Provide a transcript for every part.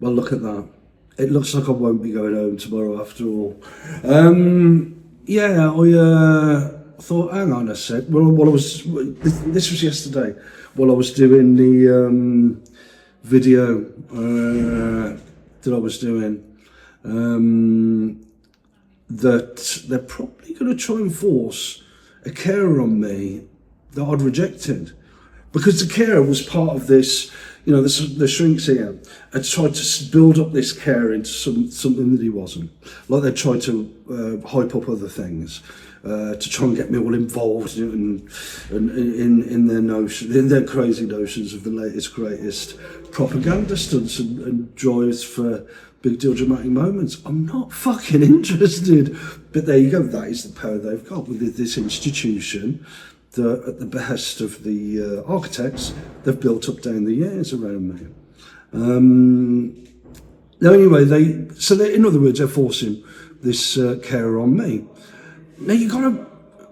Well, look at that. It looks like I won't be going home tomorrow after all. Yeah, I thought, hang on a sec. Well, while I was, this was yesterday, while I was doing the video that I was doing, that they're probably going to try and force a carer on me that I'd rejected. Because the carer was part of this, you know, the shrinks here had tried to build up this carer into something that he wasn't. Like they tried to hype up other things to try and get me all involved in their notion, in their crazy notions of the latest, greatest propaganda stunts and drives for big deal dramatic moments. I'm not fucking interested. But there you go. That is the power they've got with this institution. At the behest of the architects, they've built up down the years around me. Now, anyway, in other words, they're forcing this carer on me. Now, you got to.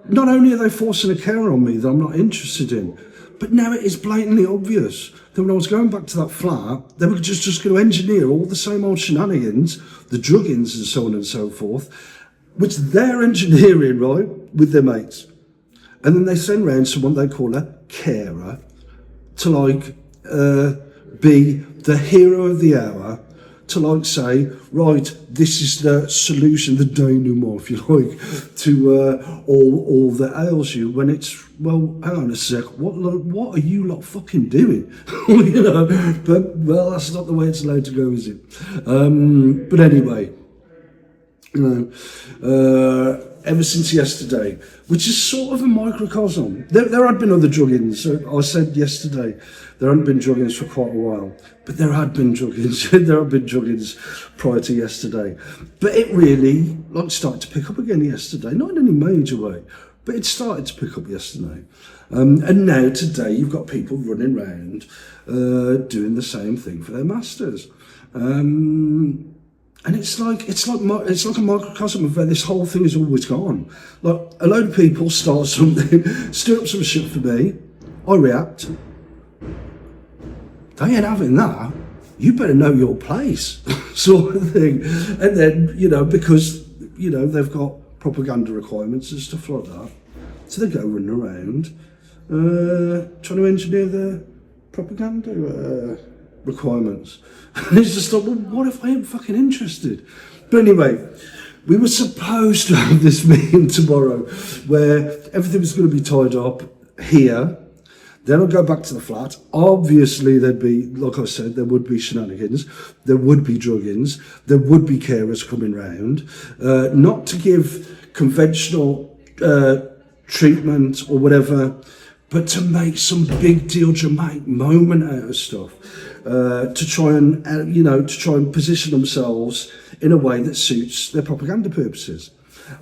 Not only are they forcing a carer on me that I'm not interested in, but now it is blatantly obvious that when I was going back to that flat, they were just going to engineer all the same old shenanigans, the druggings and so on and so forth, which they're engineering, right, with their mates. And then they send round someone they call a carer to be the hero of the hour, to say, right, this is the solution, the denouement, if you like, to all that ails you. When it's, well, hang on a sec, what are you lot fucking doing? You know, but well, that's not the way it's allowed to go, is it? But anyway, you know. Ever since yesterday, which is sort of a microcosm. There had been other druggings. I said yesterday there hadn't been druggings for quite a while, but there had been druggings. There had been druggings prior to yesterday. But it really started to pick up again yesterday, not in any major way, but it started to pick up yesterday. And now today you've got people running around doing the same thing for their masters. And it's like a microcosm of where this whole thing has always gone. Like a load of people start something, stir up some shit for me, I react. They ain't having that. You better know your place, sort of thing. And then, you know, because, you know, they've got propaganda requirements and stuff like that, so they go running around trying to engineer their propaganda requirements. And it's just like, well, what if I ain't fucking interested? But anyway, we were supposed to have this meeting tomorrow where everything was going to be tied up here. Then I'll go back to the flat. Obviously, there'd be, like I said, there would be shenanigans, there would be druggings, there would be carers coming round, not to give conventional treatment or whatever, but to make some big deal dramatic moment out of stuff. To try and position themselves in a way that suits their propaganda purposes.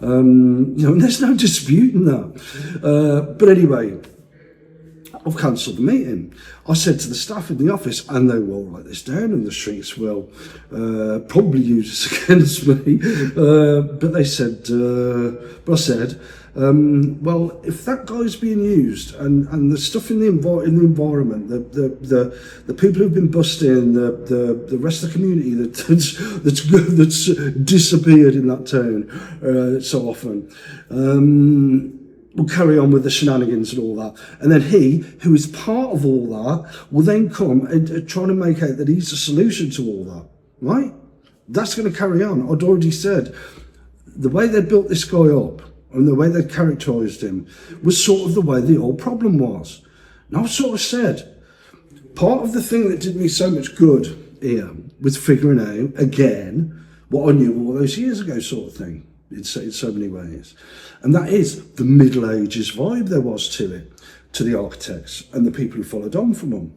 You know, and there's no disputing that. But anyway, I've cancelled the meeting. I said to the staff in the office, and they will write this down, and the shrinks will probably use this against me. But they said, but I said, well, if that guy's being used, and the stuff in the environment, the people who've been busting, the rest of the community that's disappeared in that town so often, will carry on with the shenanigans and all that. And then he, who is part of all that, will then come and try to make out that he's the solution to all that, right? That's going to carry on. I'd already said, the way they built this guy up, and the way they characterised him, was sort of the way the old problem was. And I sort of said, part of the thing that did me so much good here was figuring out, again, what I knew all those years ago sort of thing, in so many ways. And that is the Middle Ages vibe there was to it, to the architects and the people who followed on from them.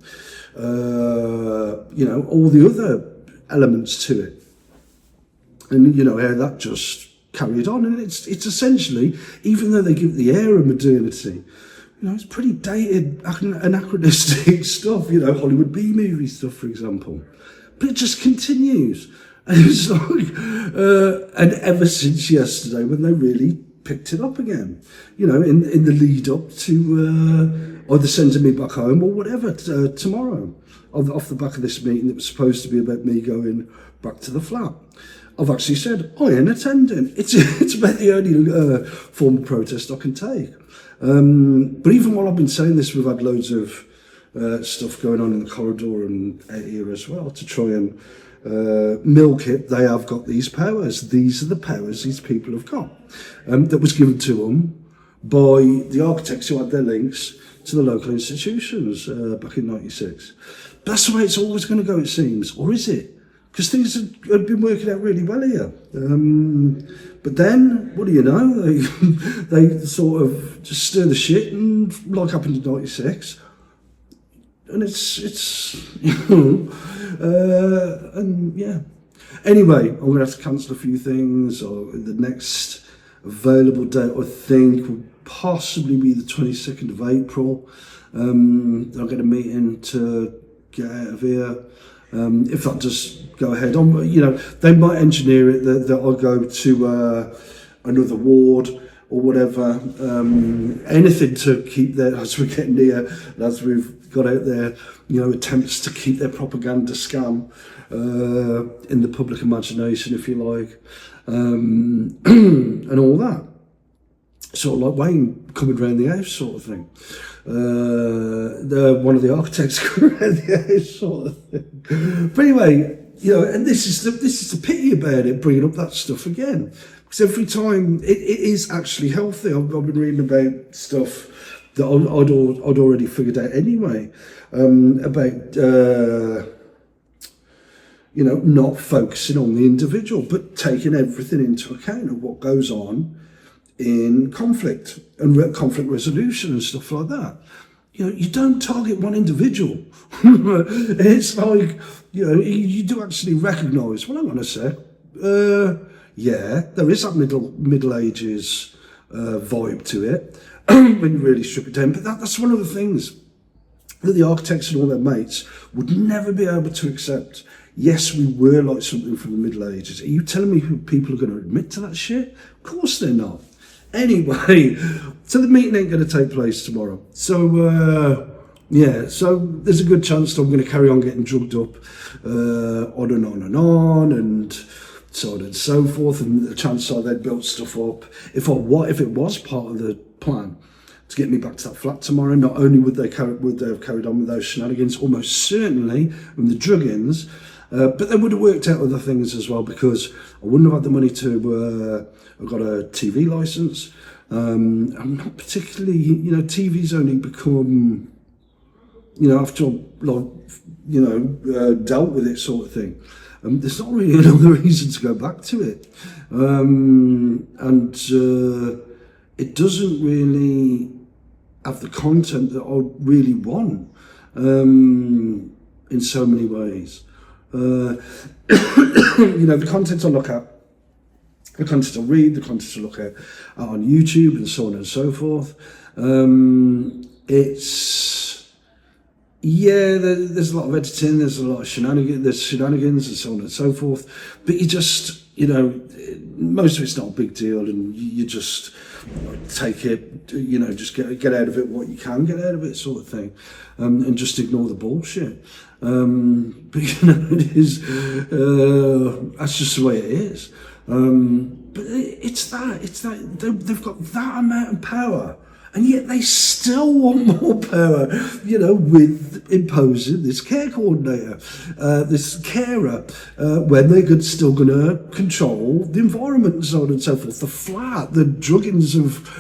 You know, all the other elements to it. And, you know, how that just carried on. And it's essentially, even though they give the air of modernity, you know, it's pretty dated, anachronistic stuff, you know, Hollywood B-movie stuff, for example. But it just continues. And it's like, and ever since yesterday, when they really picked it up again, you know, in the lead up to either sending me back home or whatever tomorrow, off the back of this meeting that was supposed to be about me going back to the flat. I've actually said I ain't attending. It's about the only form of protest I can take. But even while I've been saying this, we've had loads of stuff going on in the corridor and out here as well to try and milk it. They have got these powers. These are the powers these people have got, that was given to them by the architects who had their links to the local institutions back in '96. That's the way it's always going to go, it seems. Or is it? Because things have been working out really well here. But then, what do you know? They sort of just stir the shit, and like happened in '96. And it's and yeah. Anyway, I'm going to have to cancel a few things, or the next available date, I think, will possibly be the 22nd of April. I'll get a meeting to get out of here. If that does go ahead, they might engineer it that I'll go to another ward or whatever. Anything to keep there as we're getting near, and as we've got out there, attempts to keep their propaganda scam in the public imagination, if you like, and all that. Sort of like Wayne coming round the house, sort of thing. One of the architects coming round the house, sort of thing. But anyway, and this is the pity about it, bringing up that stuff again, because every time it is actually healthy. I've been reading about stuff that I'd already figured out anyway, about not focusing on the individual, but taking everything into account of what goes on in conflict and conflict resolution and stuff like that. You don't target one individual. It's like, you do actually recognise, well, hang on a sec, yeah, there is that Middle Ages vibe to it when you really strip it down. But that's one of the things that the architects and all their mates would never be able to accept. Yes, we were like something from the Middle Ages. Are you telling me people are going to admit to that shit? Of course they're not. Anyway, so the meeting ain't going to take place tomorrow. So, so there's a good chance that I'm going to carry on getting drugged up on and on and on, and so on and so forth, and the chances are they'd built stuff up. If it was part of the plan to get me back to that flat tomorrow, not only would they have carried on with those shenanigans, almost certainly, and the drug-ins, but they would have worked out other things as well, because I wouldn't have had the money to. I've got a TV license. I'm not particularly, TV's only become, after dealt with it, sort of thing. There's not really another reason to go back to it, and it doesn't really have the content that I really want in so many ways. The content I look at, the content I read, the content I look at on YouTube and so on and so forth. There's a lot of editing, there's a lot of shenanigans and so on and so forth. But you just, most of it's not a big deal, and you just take it, just get out of it what you can get out of it, sort of thing, and just ignore the bullshit. But it is, that's just the way it is. But it's that they've got that amount of power, and yet they still want more power, with imposing this care coordinator, this carer, when they're still going to control the environment and so on and so forth, the flat, the druggings of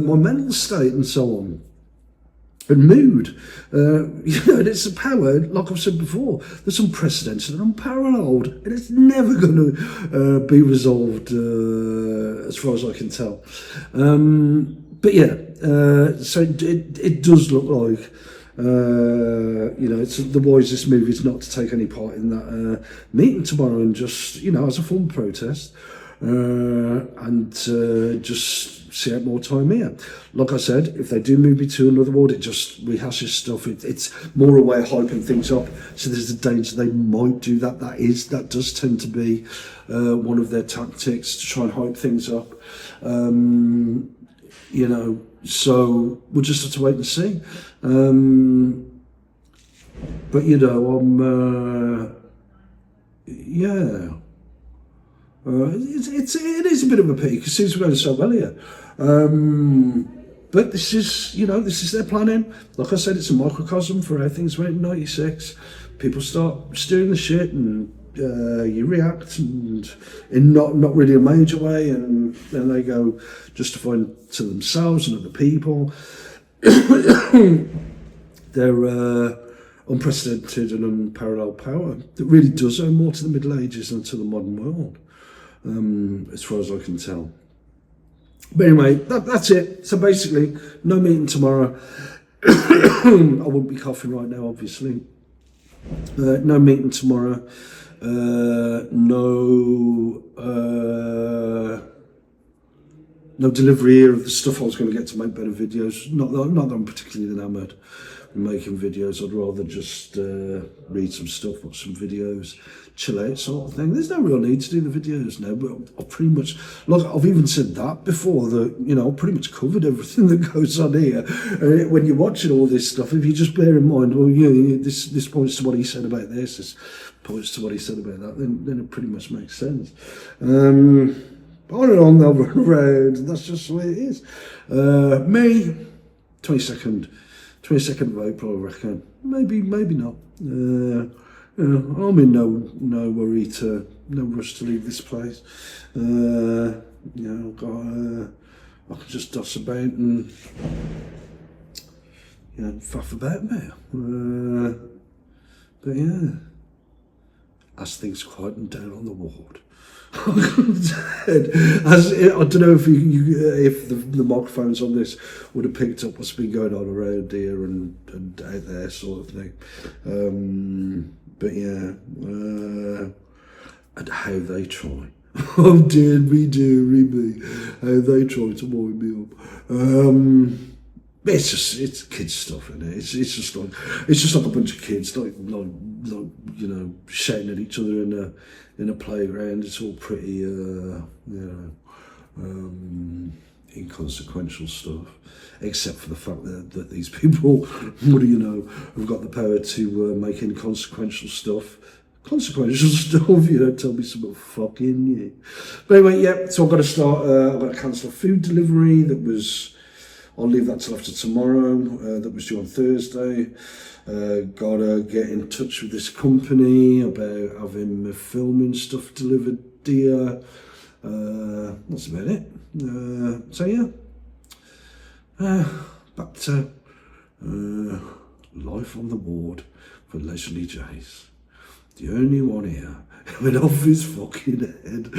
my mental state and so on. And mood, and it's a power, like I've said before, that's unprecedented and unparalleled, and it's never going to be resolved, as far as I can tell. But yeah, so it does look like, it's the wisest move is not to take any part in that meeting tomorrow, and just, as a form of protest, and just see out more time here. Like I said, if they do move me to another ward, it just rehashes stuff. It's more a way of hyping things up. So there's a danger they might do that. That does tend to be one of their tactics, to try and hype things up. So we'll just have to wait and see. But you know, yeah. It is a bit of a pity because things were going so well here. But this is, you know, this is their planning. Like I said, it's a microcosm for how things went in '96. People start steering the shit, and you react, and in not really a major way, and then they go justifying to themselves and other people. They're unprecedented and unparalleled power that really does owe more to the Middle Ages than to the modern world, as far as I can tell. But anyway, that's it. So basically, no meeting tomorrow. I wouldn't be coughing right now, obviously. No meeting tomorrow. No delivery here of the stuff I was going to get to make better videos. Not that I'm particularly enamoured with making videos. I'd rather just read some stuff, watch some videos, chill out sort of thing. There's no real need to do the videos now, but I've pretty much, like I've even said that before, that, you know, I've pretty much covered everything that goes on here. When you're watching all this stuff, if you just bear in mind, well, yeah, this points to what he said about this points to what he said about that, then it pretty much makes sense. On and on they'll run around, and that's just the way it is. May 22nd of April, I reckon. Maybe not. I'm in no worry no rush to leave this place. You know, I can just doss about and, you know, faff about now. But yeah, as things quieten down on the ward. I don't know if the microphones on this would have picked up what's been going on around here and out there, sort of thing. But yeah, and how they try. Oh, deary me, how they try to wind me up. It's kids stuff, isn't it? It's just like a bunch of kids like you know, shouting at each other in a playground. It's all pretty inconsequential stuff, except for the fact that these people, what do you know, have got the power to make inconsequential stuff consequential stuff. You know, tell me some fucking yeah. But anyway, yeah. So I've got to start. I've got to cancel a food delivery that was. I'll leave that till after tomorrow. That was due on Thursday. Gotta get in touch with this company about having my filming stuff delivered here. That's about it. So yeah. Back to life on the ward for Leisurely Jays. The only one here who went off his fucking head.